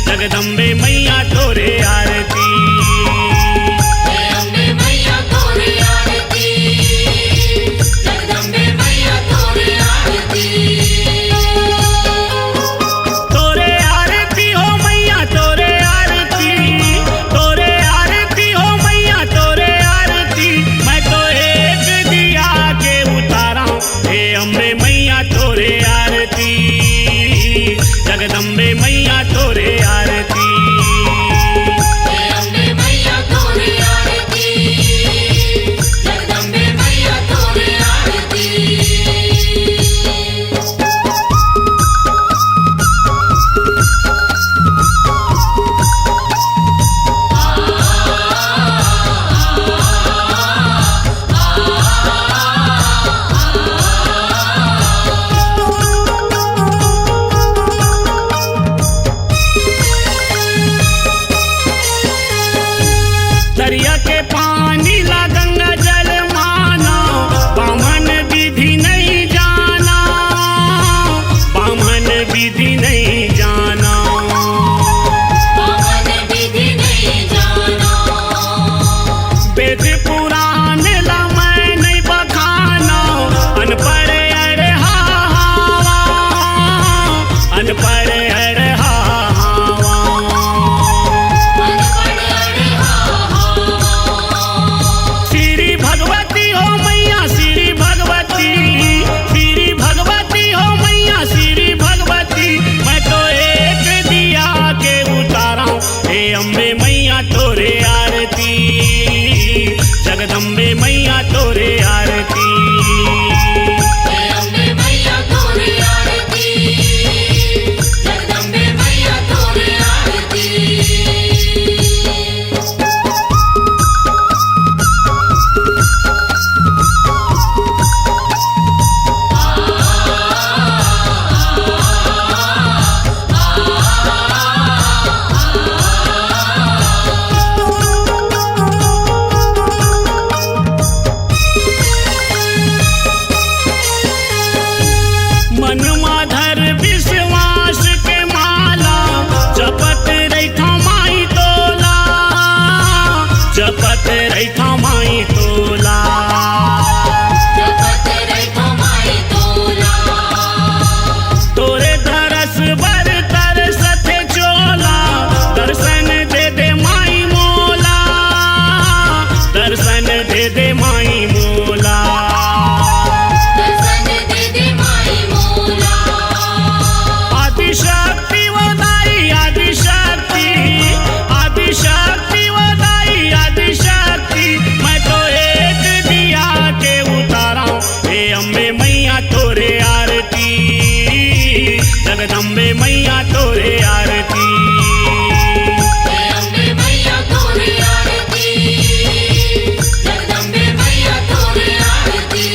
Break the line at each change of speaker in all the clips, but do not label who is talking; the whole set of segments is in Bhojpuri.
जगदम्बे मैया तोरे आरती।
अम्बे मैया तोरे आरती, जगदम्बे मैया तोरे आरती।
तोरे आरती हो मैया तोरे आरती, तोरे आरती हो मैया तोरे आरती। मैं तो एक दिया के उतारा हे अम्बे मैया तोरे आरती, जगदम्बे मैया तोरे आरती।
अम्बे मैया तोरे आरती, जगदम्बे मैया तोरे आरती।
दरिया के पानी ला गंगा जल माना, बामन विधि नहीं जाना, बामन विधि नहीं जाना।
बामन विधि नहीं जाना,
वेद पुराण ला मैं नहीं बखाना, अनपढ़ अरे हावा, अनपढ़ अरे हावा।
अनपढ़ अरे हावा।
श्री भगवती हो मैया श्री भगवती, श्री भगवती हो मैया श्री भगवती। मैं तो एक दिया के उतारा हे अम्बे मैया तोरे आरती, जगदम्बे मैया तोरे आरती।
अम्बे मैया तोरे आरती, जगदम्बे मैया तोरे आरती।
मन माधर विश्वास के माला, जपत रैठा माई तोला, जपत रैठा माई तोला।
जपत रैठा माई तोला,
तोरे धरस बर तरसत चोला, दर्शन दे माई मोला, दर्शन दे माई मोला।
दर्शन दे माई मोला।
आदिशक्ति वदाई आदिशक्ति, आदिशक्ति वदाई आदिशक्ति। मैं तो एक दिया के उतारा हे अम्बे मैया तोरे आरती, जगदम्बे मैया तोरे आरती।
अम्बे मैया तोरे आरती, जगदम्बे मैया तोरे आरती।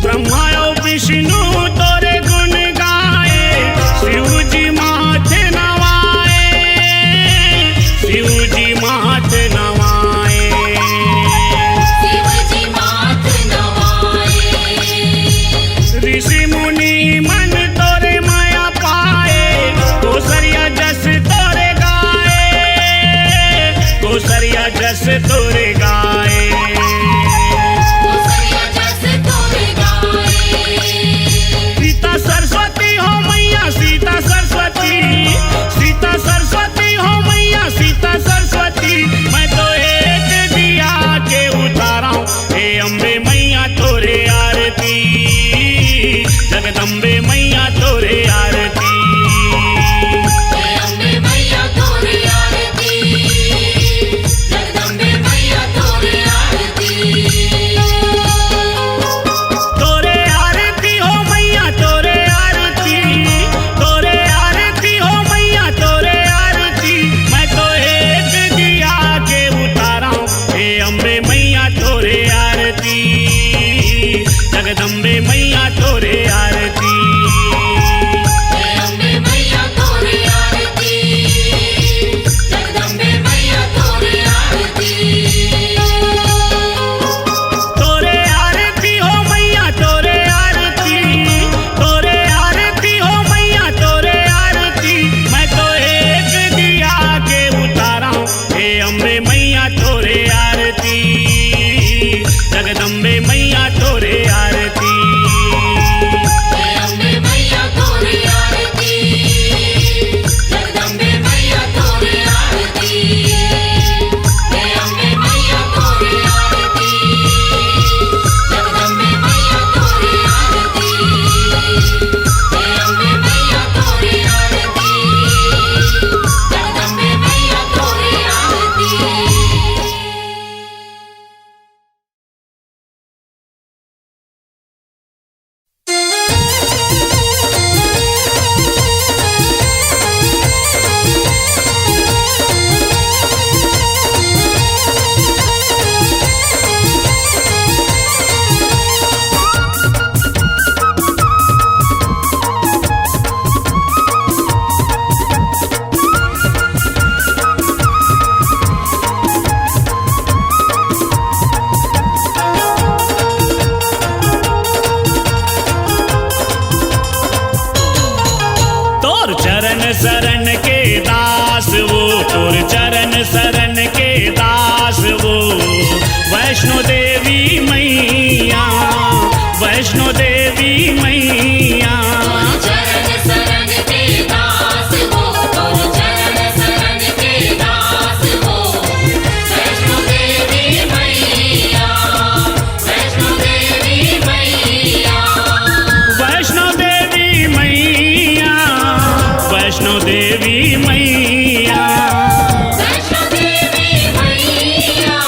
ब्रह्मा और विष्णु तोरे गुण गाए, शिव जी माथे नवाए, शिव जी माथे नवाए।
शिव जी माथ नवाए,
ऋषि मुनि मन तोरे माया पाए, कोसरिया जस तोरे गाए, कोसरिया जस तोरे गाए।
कोसरिया जस तोरे गाए।
सीता सरस्वती हो मैया सीता सरस्वती, सीता सरस्वती हो मैया सीता सरस्वती। मैं तो एक दिया के उतारा हे अम्बे मैया तोरे आरती, जगदम्बे मैया तोरे आरती।
अम्बे मैया तोरे आरती, जगदम्बे मैया तोरे आरती।
तोरे आरती हो मैया तोरे आरती, तोरे आरती हो मैया तोरे आरती। मैं तो एक दिया के उतारा हे अम्बे मैया तोरे आरती। वैष्णो देवी मैया, वैष्णो देवी मैया।
तोर चरण शरण के दास हो, तोर चरण शरण के दास हो। वैष्णो देवी मैया, वैष्णो देवी मैया।
वैष्णो देवी मैया, वैष्णो देवी मैया।
वैष्णो देवी मैया,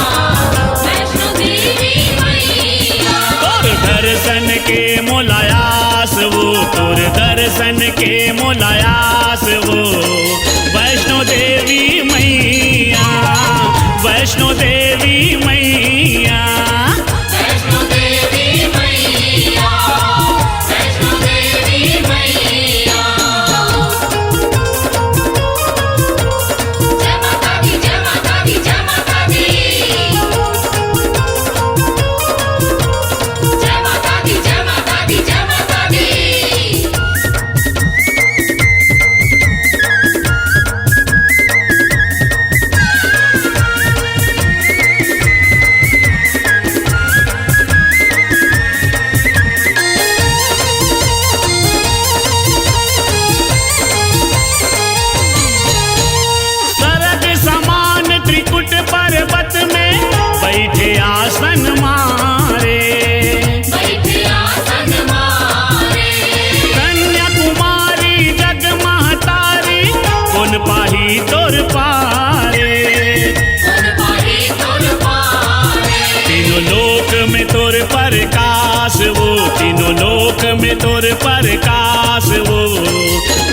वैष्णो देवी मैया।
तोर दर्शन के मोलायास वो, तोर दर्शन के मोलायास वो। वैष्णो देवी मैया, वैष्णो देवी मैया।
वैष्णो देवी मैया, वैष्णो देवी मैया। जय माता दी, जय माता दी, जय माता दी। जय माता दी, जय माता दी, जय माता दी।
सरग समान त्रिकुट पर्वत में बैठे आसन मारे।
बैठे आसन मारे।
कन्याकुमारी जग महतारी, कौन पाही तोर पारे।
उन पाही तोर पारे।
तीनों लोक में तोर प्रकाश वो, तीनों लोक में तोर प्रकाश वो।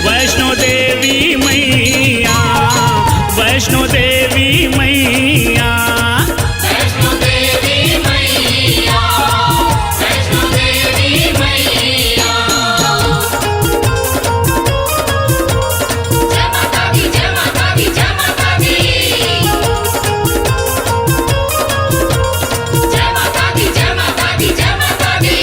वैष्णो देवी मैया, वैष्णो देवी मैया।
वैष्णो देवी मैया, वैष्णो देवी मैया। जय माता दी, जय माता दी, जय माता दी। जय माता दी, जय माता दी, जय माता दी।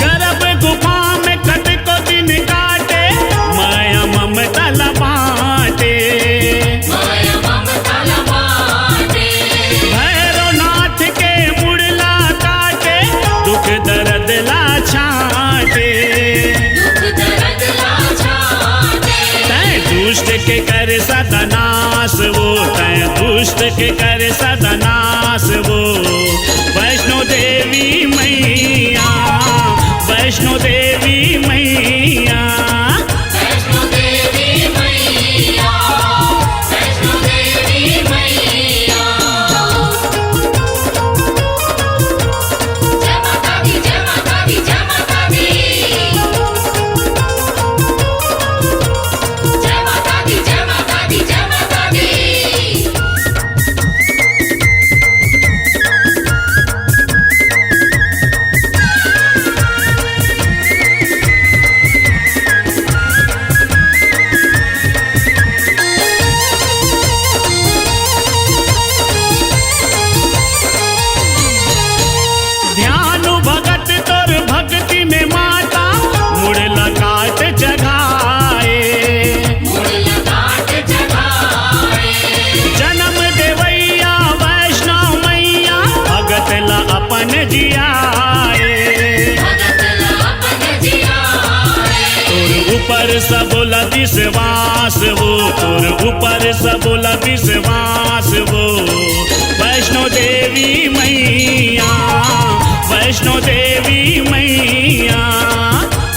गर्भ गुफा में कट को दिन काटे, माया ममता लबाटे।
माया ममता लबाटे।
भैरवनाथ के मुड़ला काटे, दुख दर्द ला छाटे।
दुख दर्द लाछाटे।
तै दुष्ट के कर सदनाश वो, तै दुष्ट के कर सदनाश वो। वैष्णो देवी मैया, वैष्णो देवी मैया।
वैष्णो देवी मैया, वैष्णो देवी मैया। जय माता दी, जय माता दी, जय माता दी। जय माता दी, जय माता दी, जय माता दी।
ध्यान भगत तोर भक्ति में माता, मुड़ला काट जगाए।
मुड़ लगाट जगाए।
जन्म देवैया वैष्णव मैया, भगत ला अपन जियाए।
भगत लापन जियाए।
तोर ऊपर सबोला विश्वास वो, तोर ऊपर सबोला विश्वास वो। वैष्णो देवी मैया, वैष्णो देवी मैया।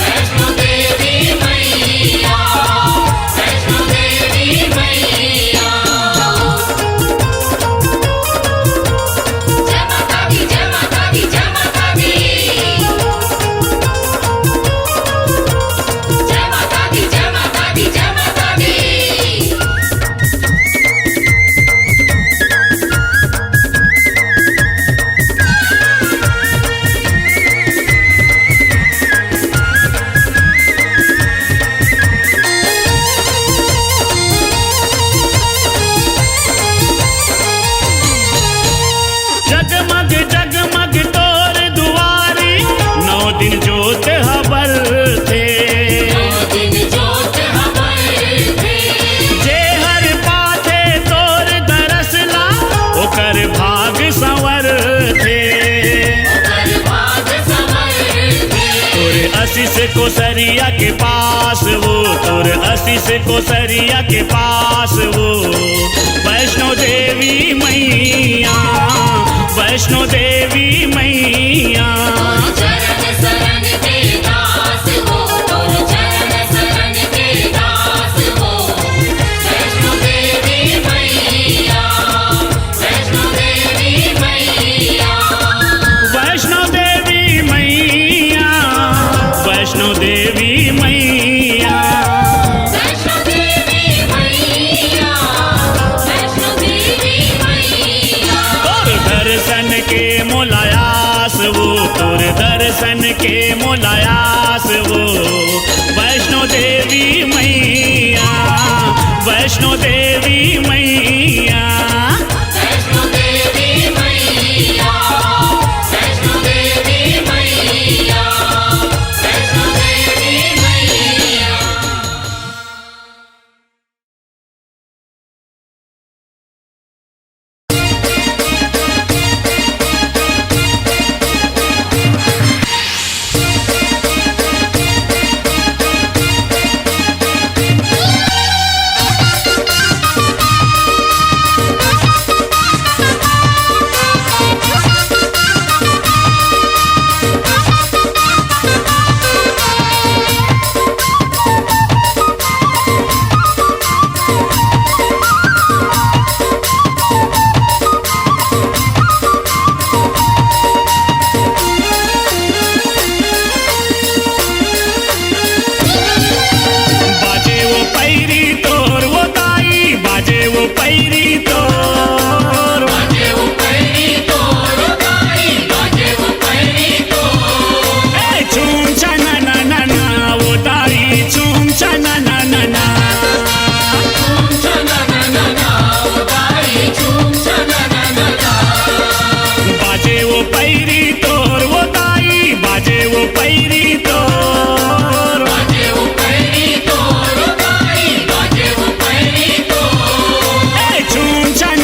वैष्णो देवी मैया, वैष्णो देवी मैया। जय माता दी, जय माता दी, जय माता दी। जय माता दी, जय माता दी, जय माता दी।
कोसरिया के पास वो तोर 80 से कोसरिया के पास वो वैष्णो देवी मैया, वैष्णो देवी मैया।
चरण शरण के दास हो, तोर चरण शरण के दास हो। वैष्णो देवी मैया, वैष्णो देवी मैया।
वैष्णो देवी मैया, वैष्णो देवी मैया।
वैष्णो देवी मैया, वैष्णो देवी मैया।
तोर दर्शन के मोलायास वो तोर दर्शन के मोलायास वो वैष्णो देवी मैया, वैष्णो देवी मैया।
वैष्णो देवी मैया, वैष्णो देवी मैया, वैष्णो देवी मैया।
बाजे वो पैरी तोर वो दाई, बाजे वो पैरी तोर।
बाजे वो पैरी तोर गाई, बाजे वो पैरी तोर।
ए चूम छना ना ना ना वो दाई चूम छना ना ना ना।
झूम छना ना ना ना, वो गाई झूम छना ना ना ना।
बाजे वो पैरी तोर वो दाई, बाजे वो पैरी तोर।
बाजे वो पैरी तोर गाई, बाजे वो पैरी तोर।
ए चूम छना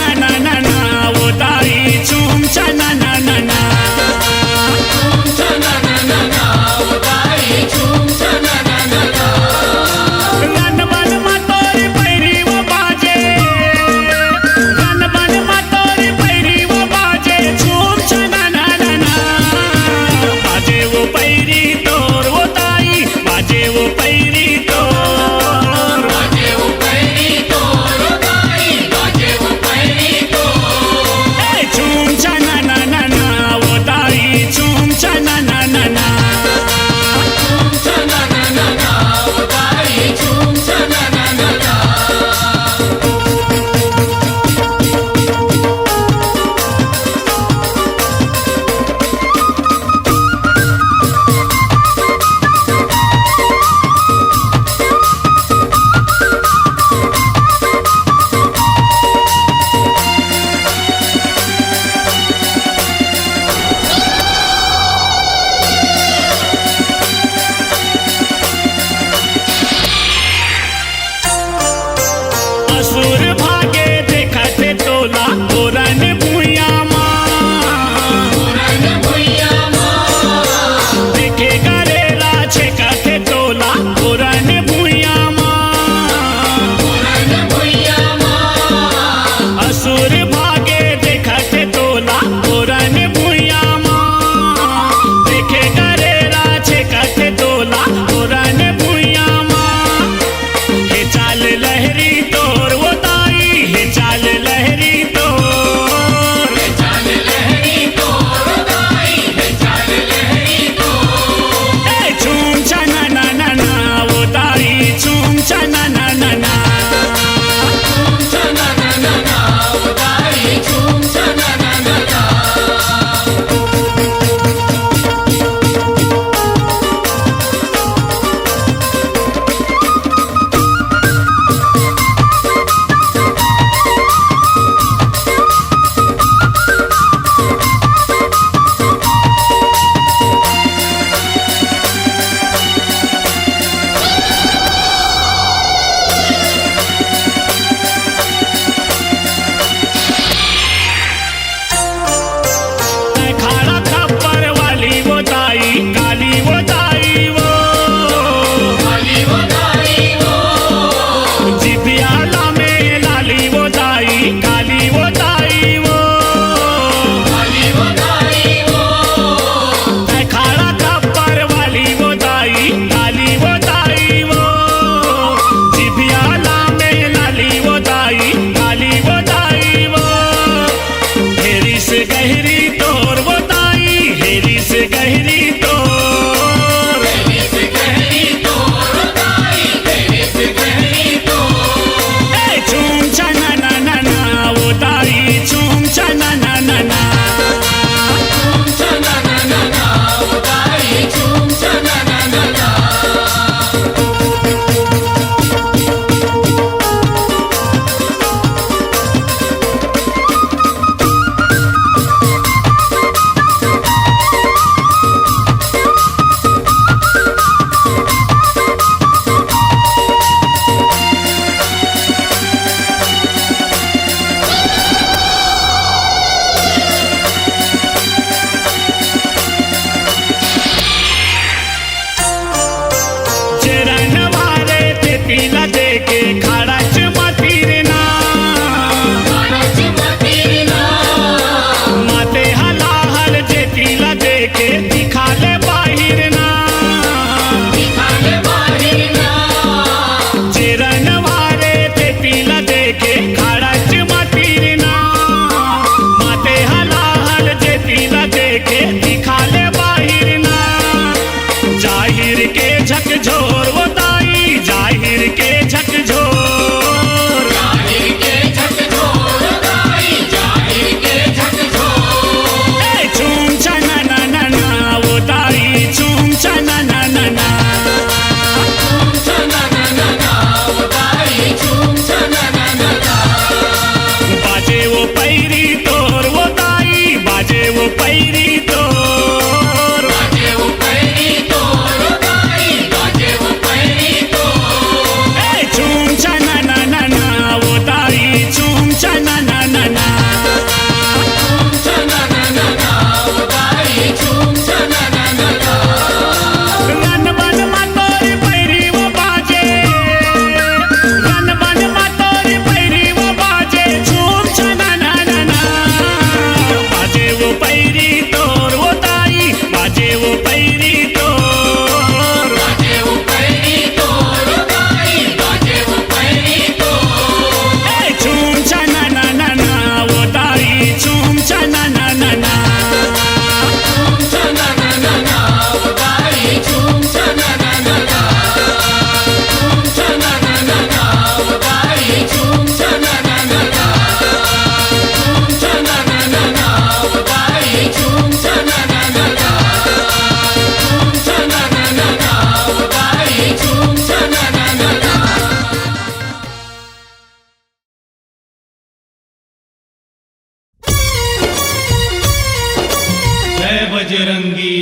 बजरंगी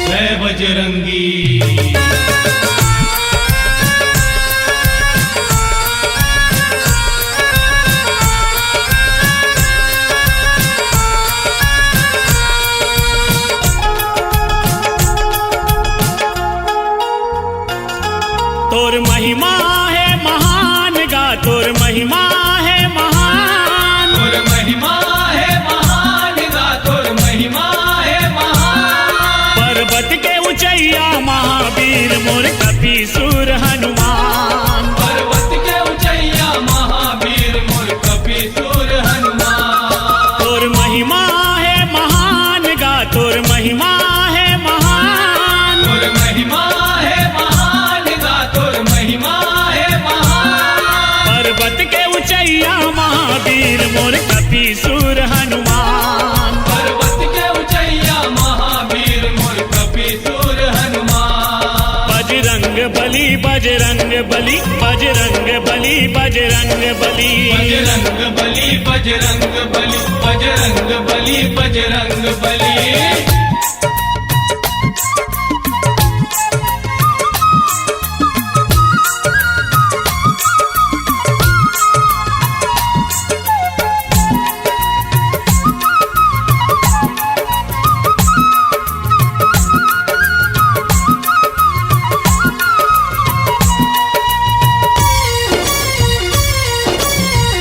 जय बजरंगी
तोर महिमा है महान गा तोर महिमा है महान
तोर महिमा है महान गा तोर महिमा है महान
पर्वत के ऊंचैया महावीर मोर कपीसुर हनुमान
पर्वत के ऊंचैया महावीर मोर कपीसुर हनुमान
तोर महिमा है महान गा तोर महिमा है महान
तोर महिमा है महान गा तोर महिमा है महान
पर्वत के ऊंचैया महावीर मोर कपीसुर हनुमान
पर्वत के ऊंचैया महावीर मोर कपीसुर हनुमान
बजरंग बली बजरंग बली बजरंग बली बजरंग बली
बजरंग बली बजरंग बली बजरंग बली बजरंग बली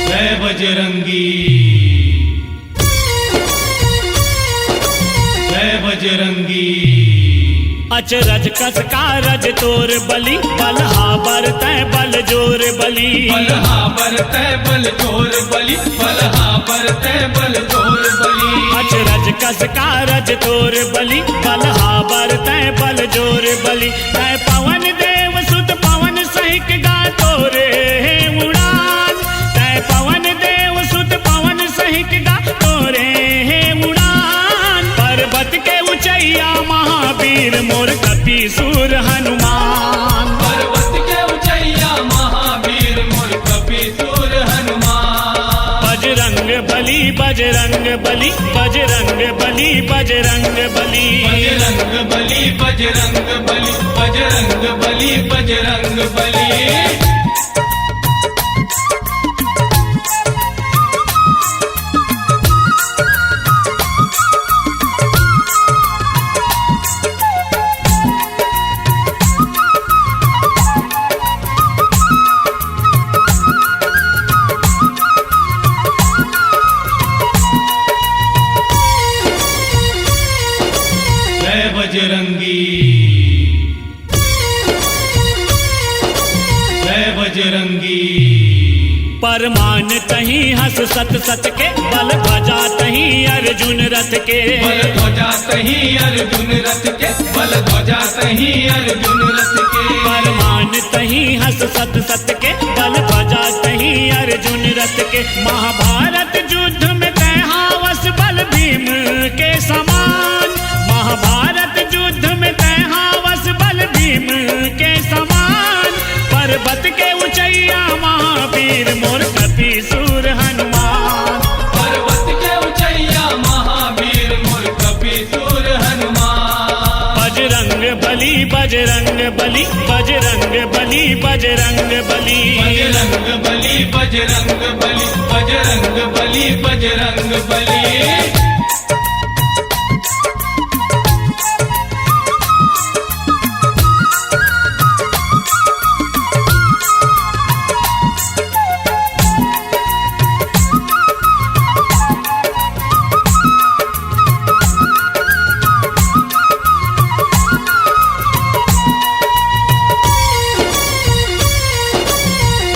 जय बजरंगी जय बजरंगी
अचरज कस कारज तोर बलि बलहा बरतै बल जोर बलि
बलहा बरतै बल जोर बलि बलहा बरतै बल जोर बलि
अचरज कस कारज तोर बलि बलहा बरतै बल जोर बलि तै पवन देव सुत पवन सहिक गा तोरे हे उड़ान तै पवन देव सुत पवन सहिक गा तोरे हे उड़ान पर्वत के ऊंचैया महावीर मोर कपीसुर हनुमान
पर्वत के ऊंचैया महावीर मोर कपीसुर हनुमान
बजरंग बली बजरंग बली बजरंग बली बजरंग बली
बजरंग बली बजरंग बली बजरंग बली बजरंग बली जय बजरंगी जय बजरंगी
परमान तही हस सत सत के बल ध्वजा तही अर्जुन रथ के
बल ध्वजा तही अर्जुन रथ के बल ध्वजा तही अर्जुन रथ के
परमान तही हस सत सत के बल ध्वजा तही अर्जुन रथ के महाभारत युद्ध में तय हावस बल भीम के समान महाभारत युद्ध में तय हावस बल भीम के समान पर्वत के ऊंचैया महावीर मोर कपीसुर हनुमान
पर्वत के ऊंचैया महावीर मोर कपीसुर हनुमान
बजरंग बली बजरंग बली बजरंग बली बजरंग बली
बजरंग बली बजरंग बली बजरंग बली बजरंग बली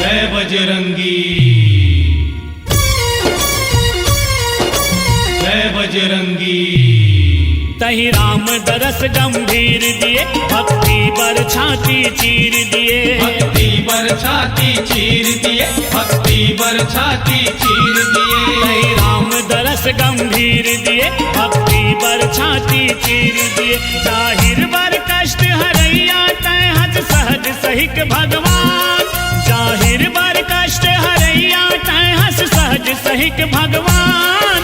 जय बजरंगी जय बजरंगी
तही राम दरस गंभीर दिए भक्ति बर छाती चीर दिए
भक्ति बर छाती चीर दिए भक्ति बर छाती चीर दिए
तही राम दरस गंभीर दिए भक्ति बर छाती चीर दिए जाहिर बर कष्ट हरैया तय हज सहज सहिक भगवान जाहिर बर कष्ट हरैया तय हस सहज सहिक भगवान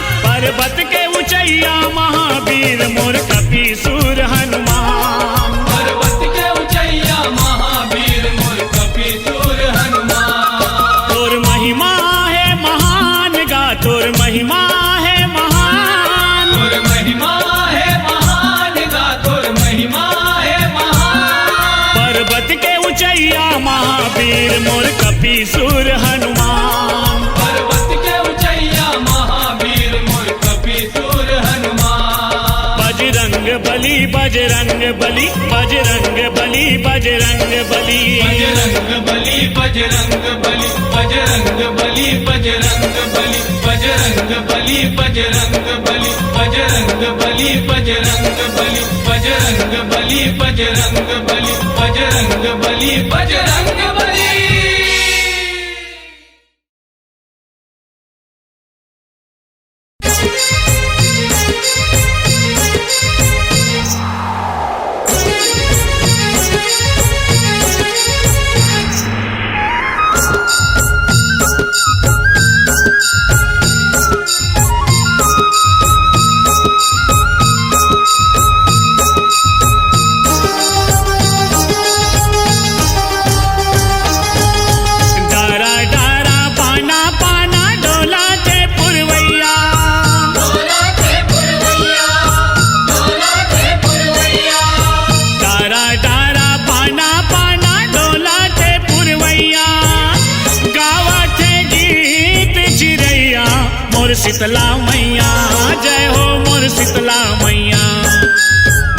पर्वत के ऊंचैया महावीर मोर कपीसूर हनुमान।
पर्वत के ऊंचैया महावीर मोर कपीसूर हनुमान।
तोर महिमा है महान गा तोर महिमा है महान।
तोर महिमा है महान गा तोर महिमा है महान।
पर्वत के ऊंचैया महावीर मोर कपीसूर हनुमान।
पर्वत के ऊंचैया महावीर मोर कपीसूर हनुमान।
बजरंग बली बजरंग बली बजरंग बली बजरंग बली।
बजरंग बली बजरंग बली बजरंग बली बजरंग बली बजरंग बली बजरंग बली बजरंग बली बजरंग बली बजरंग बली बजरंग बली बजरंग बली बजरंग बली। शीतला मैया जय हो मोर शीतला मैया।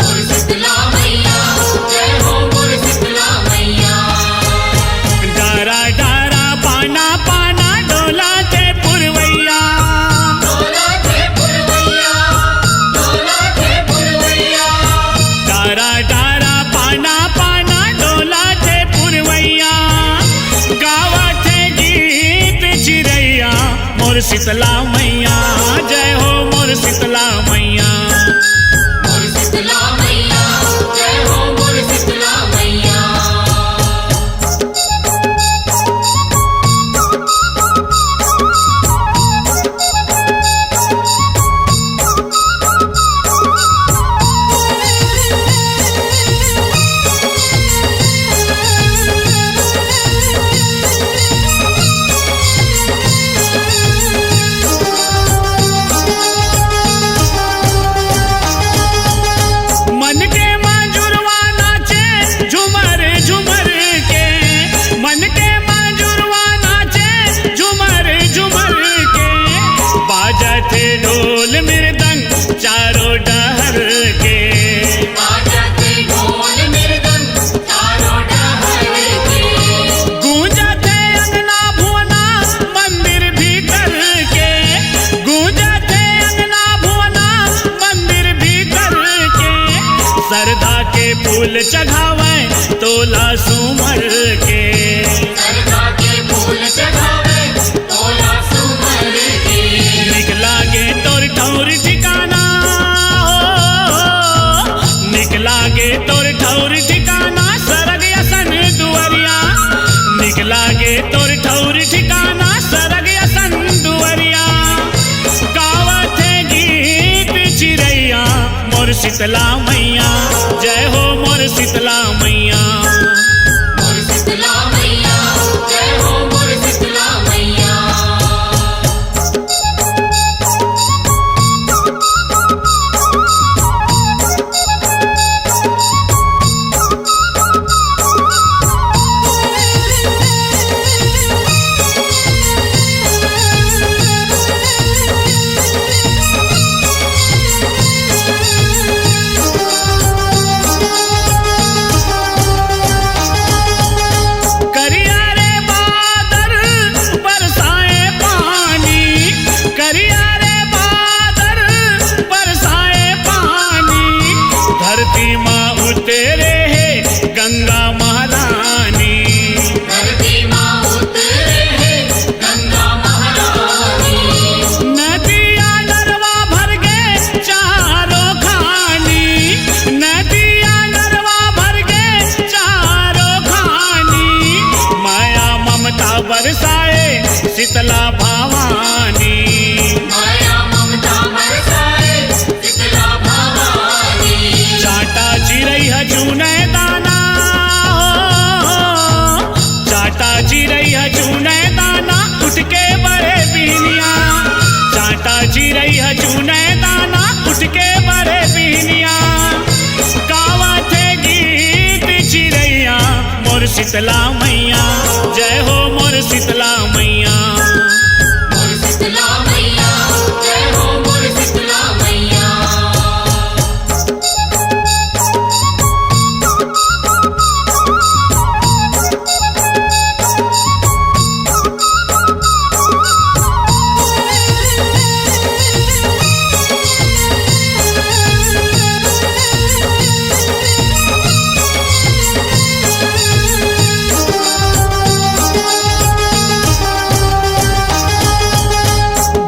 मोर शीतला मैया जय हो मोर शीतला मैया।
डारा डारा पाना पाना डोला थे पुरवैया।
डोला थे पुरवैया डोला थे पुरवैया।
डारा डारा पाना पाना डोला थे पुरवैया। गावा थे गीत चिरैया मोर शीतला मैया जय हो मोर शीतला मैया।
मोर शीतला मैया जय हो मोर शीतला मैया। ढोल मृदंग चारों डहर के। बाजते ढोल मृदंग चारों डहर के।
गूंजते अंगना भुवना मंदिर भीतर के। गूंजते अंगना भुवना मंदिर भीतर के। सरधा के फूल चढ़ावे तोला सुमर के।
सरधा के फूल चढ़ावे तोला सुमर के।
निक लागे तोर ठौर ठिकाना हो। निक लागे तोर ठौर ठिकाना सरग असन दुवरिया। निक लागे तोर ठौर ठिकाना सरग असन दुवरिया। गावत है गीत चिरैया मोर शीतला मैया जय हो मोर शीतला मैया।
मोर शीतला मैया जय हो मोर शीतला मैया। शीतला भवानी माया ममता
चूने दाना उठ के बड़े पीनिया गावत गीत चिड़ैया मोर शीतला मैया जय हो मोर शीतला मैया
मोर शीतला मैया जय हो मोर शीतला मैया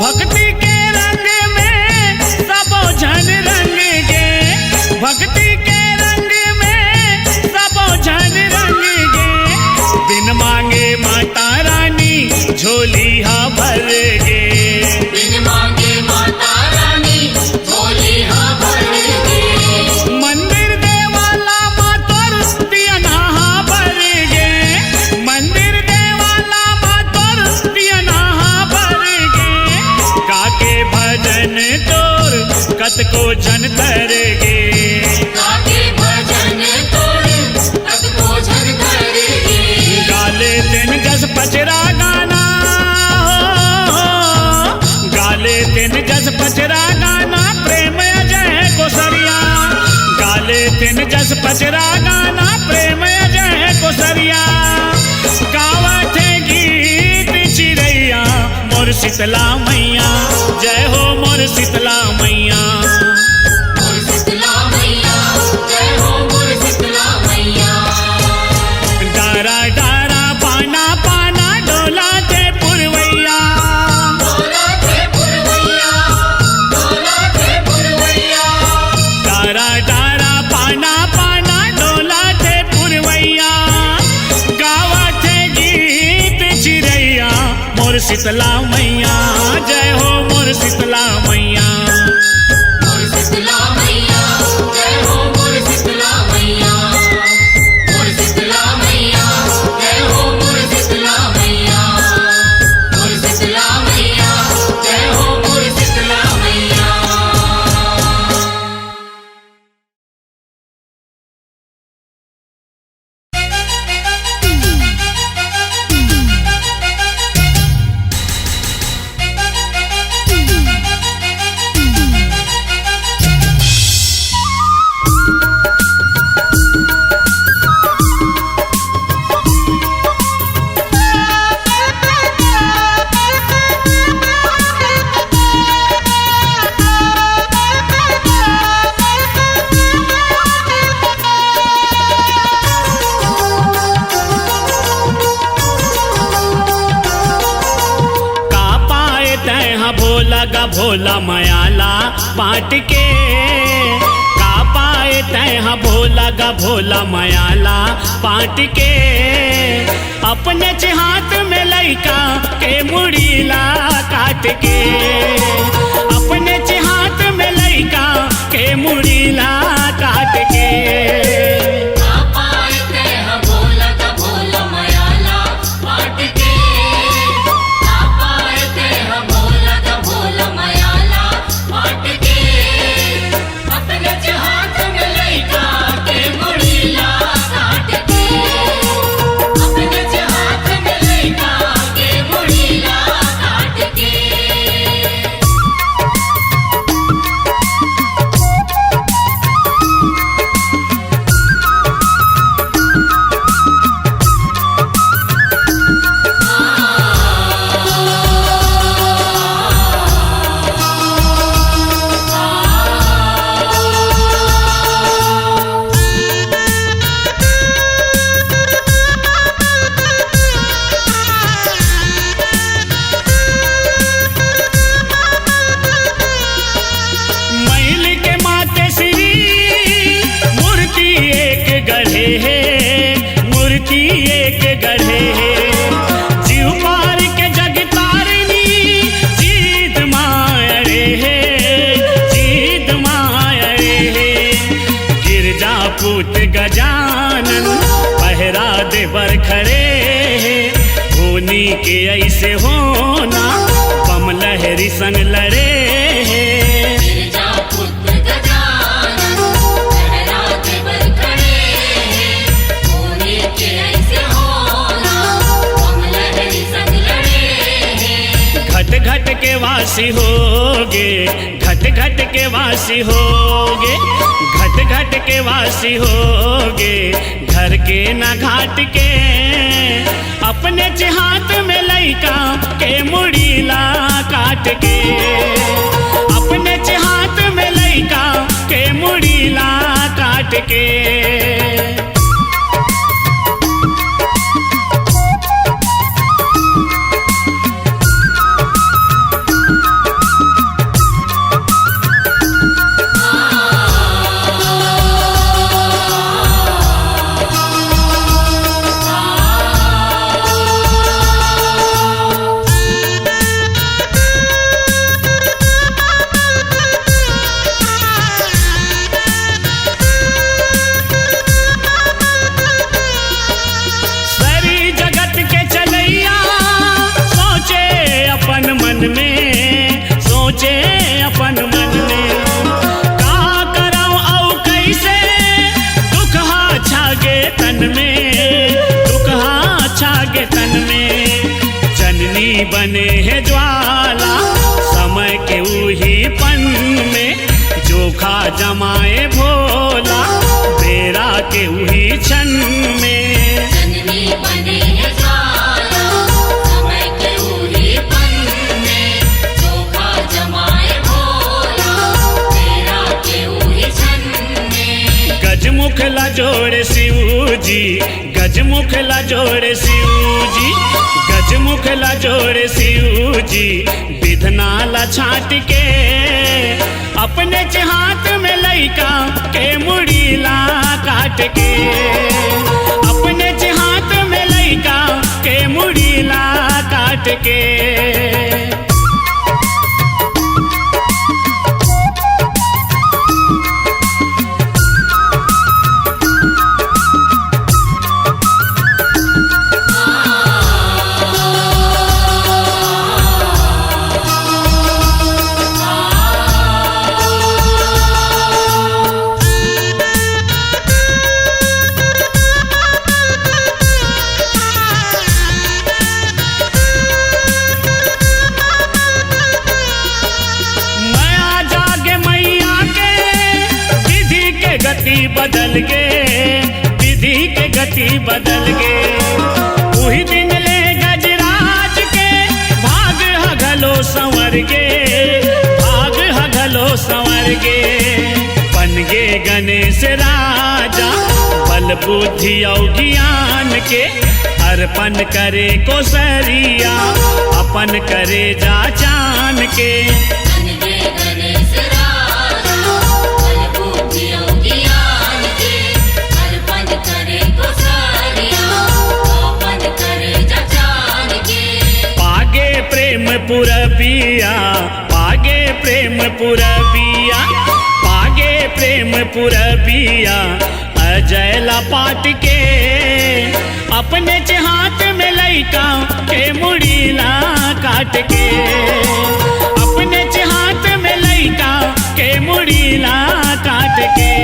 भक्ति के रंग में सबो झन रंग गे भक्ति के रंग में सबो झन रंग गे बिन मांगे माता रानी झोली हा भर गे
बिन मांगे माता रानी झोली हा भर गे
मंदिर देवाला मातोर दिया नहा भर गे मंदिर देवाला मातोर दिया नहा भर गे काके भजन तोर कत को जन तर गे
काके भजन तोड़ तत को झन धर गे
गाले दिन जस पचरा गाना गाले दिन जस पचरा गाना प्रेम अजय कोसरिया गाले दिन जस पचरा गाना प्रेम अजय कोसरिया गावत गीत चिड़ैया मोर शीतला मैया जय हो मोर शीतला मैया
मोर शीतला मैया जय हो मोर शीतला मैया
डारा डारा पाना पाना डोला थे पुरवैया
डोला थे पुरवैया डोला थे पुरवैया
डारा डारा पाना पाना डोला थे पुरवैया गावत गीत चिड़ैया मोर शीतला मैया जय हो मोर शीतला मैया
मोर शीतला मैया जय हो मोर शीतला मैया मोर शीतला मैया जय हो मोर शीतला मैया मोर शीतला मैया जय हो मोर शीतला मैया
का पाए तैहा भोला गा भोला मयाला बाँट के का पाए तैहा भोला गा भोला मयाला बाँट के अपने च हाथ में लइका के मुड़ीला काट के अपने च हाथ में लइका के मुड़ीला काट के
पाए ते ह भोला का भोला मयाला बाँट के पाए ते ह भोला का भोला मयाला बाँट के अपने च हाथ में लइका के मुड़ीला काट के अपने च हाथ में लइका के मुड़ीला काट के
मैल के माथे श्री मूर्ति एक गढ़े है मूर्ति एक गढ़े है जीव पार के जग तारनी जीत मायरे है जीत मायरे है गिरजा पूत गजानन पहरा देवर खड़े है होनी के ऐसे होना बम लहरी संग लड़े है वासी होगे, घट घट के वासी होगे, घट घट के वासी होगे, घर के ना घाट के, अपने हाथ में लइका के मुड़ीला काट के, अपने हाथ में लइका के मुड़ीला काट के। सोचे अपन मन में का कराऊं औ कैसे, दुख हा छागे तन में, दुख हा छागे तन में। जननी बने है ज्वाला समय के उही पन में, जोखा जमाए भोला बेरा के उही क्षण में।
जननी बने है ज्वाला समय के उही पन में, जोखा जमाए भोला बेरा के उही क्षण में।
गजमुख ला जोड़े शिव जी, गजमुख ला जोड़े शिव जी, गजमुख ला जोड़े शिव जी, विधना ला छाट के, अपने हाथ में लइका के मुड़ीला काट के, अपने हाथ में लइका के मुड़ीला काट के। बदल गे विधि के गति बदल गे, वही दिन ले गजराज के, भाग हगलो संवर गे, भाग हगलो संवर गे। बन गे गणेश राजा बल बुद्धि और ज्ञान के, अर्पण करे कोसरिया अपन करे जा चान के। पुरबिया पागे प्रेम पुरबिया, पागे प्रेम पुरबिया, अजय ला पाट के, अपने हाथ में लइका के मुड़ीला काट के, अपने हाथ में लइका के मुड़ीला काट के।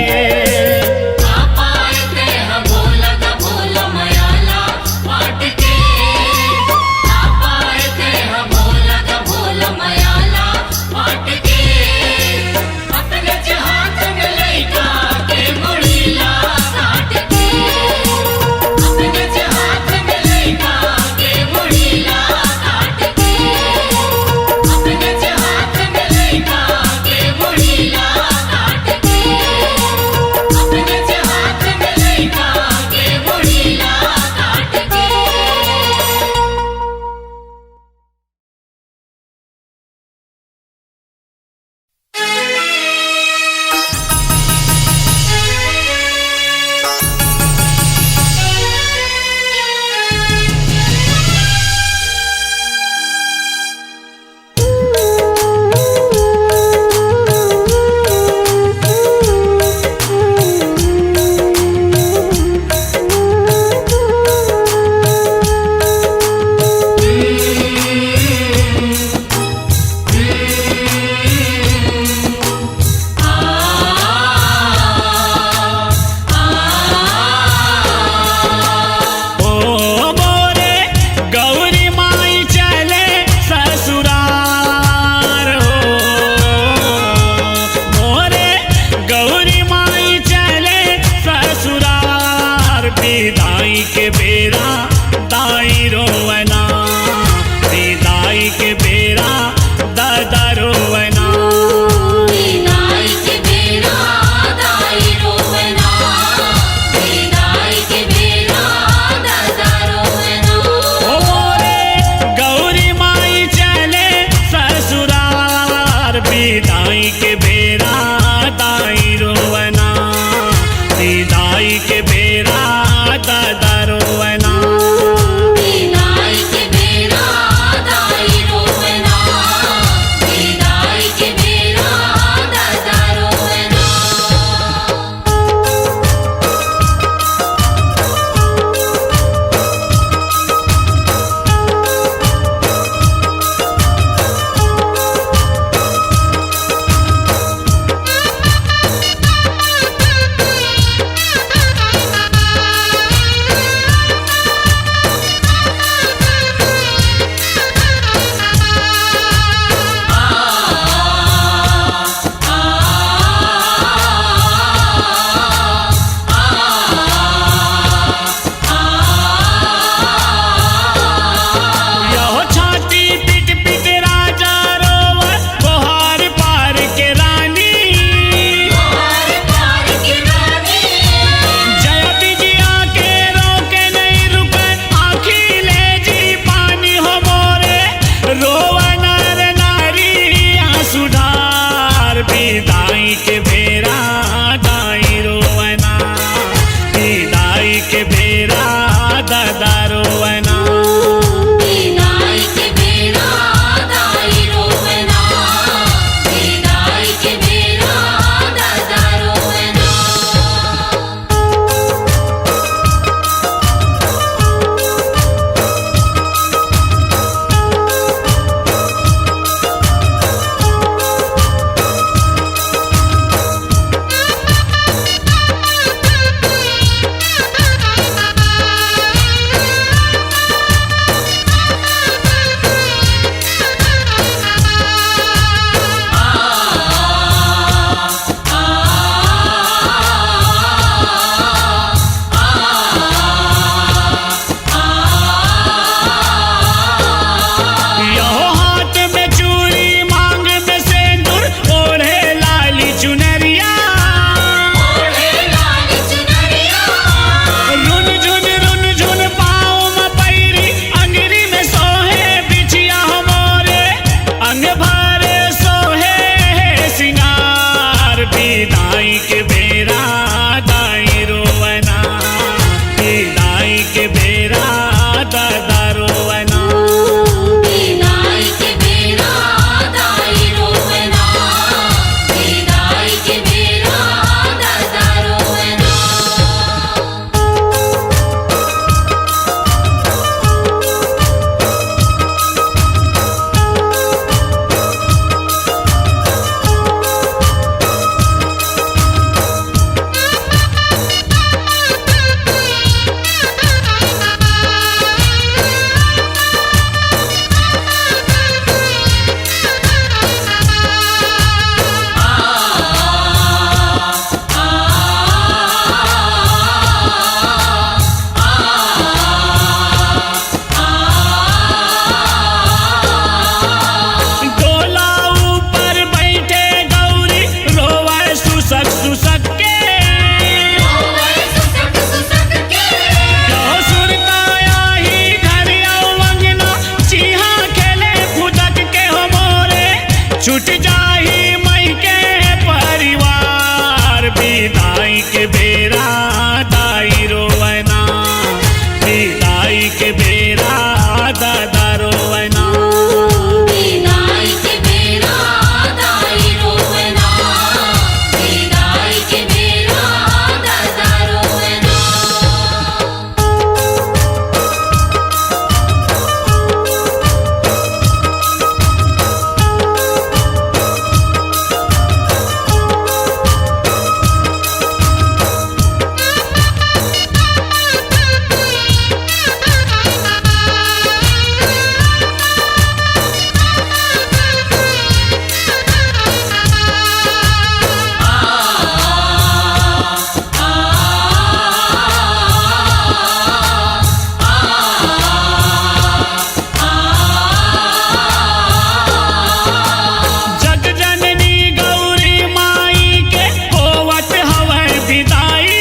छूट जाही मई के परिवार विदाई के बेरा दाई रोवना विदाई के बेरा दादा रोवना
विदाई के बेरा दाई रोवना विदाई के बेरा दादा रोवना
जग जननी गौरी माई के होवत हवै विदाई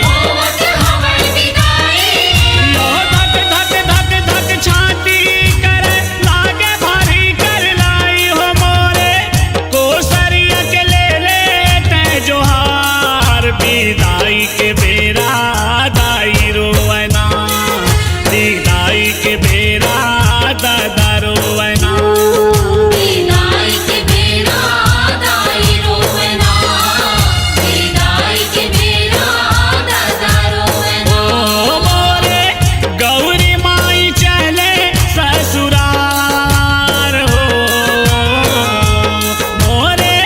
होवत हवै विदाई
यो धक धक धक धक छाती करे लागे भारी कर लाई हो मोरे कोसरिया के ले ते जोहार विदाई के बेरा दाई रोवना विदाई के बेरा दादा रोवना
विदाई के बेरा दाई रोवना विदाई के बेरा दादा रोवना
ओ मोरे गौरी माई चले ससुरार हो मोरे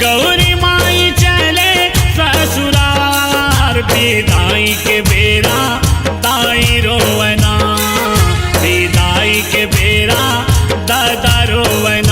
गौरी माई चले ससुरार विदाई के बेरा दाई रोवना विदाई के बेरा दादा रोवना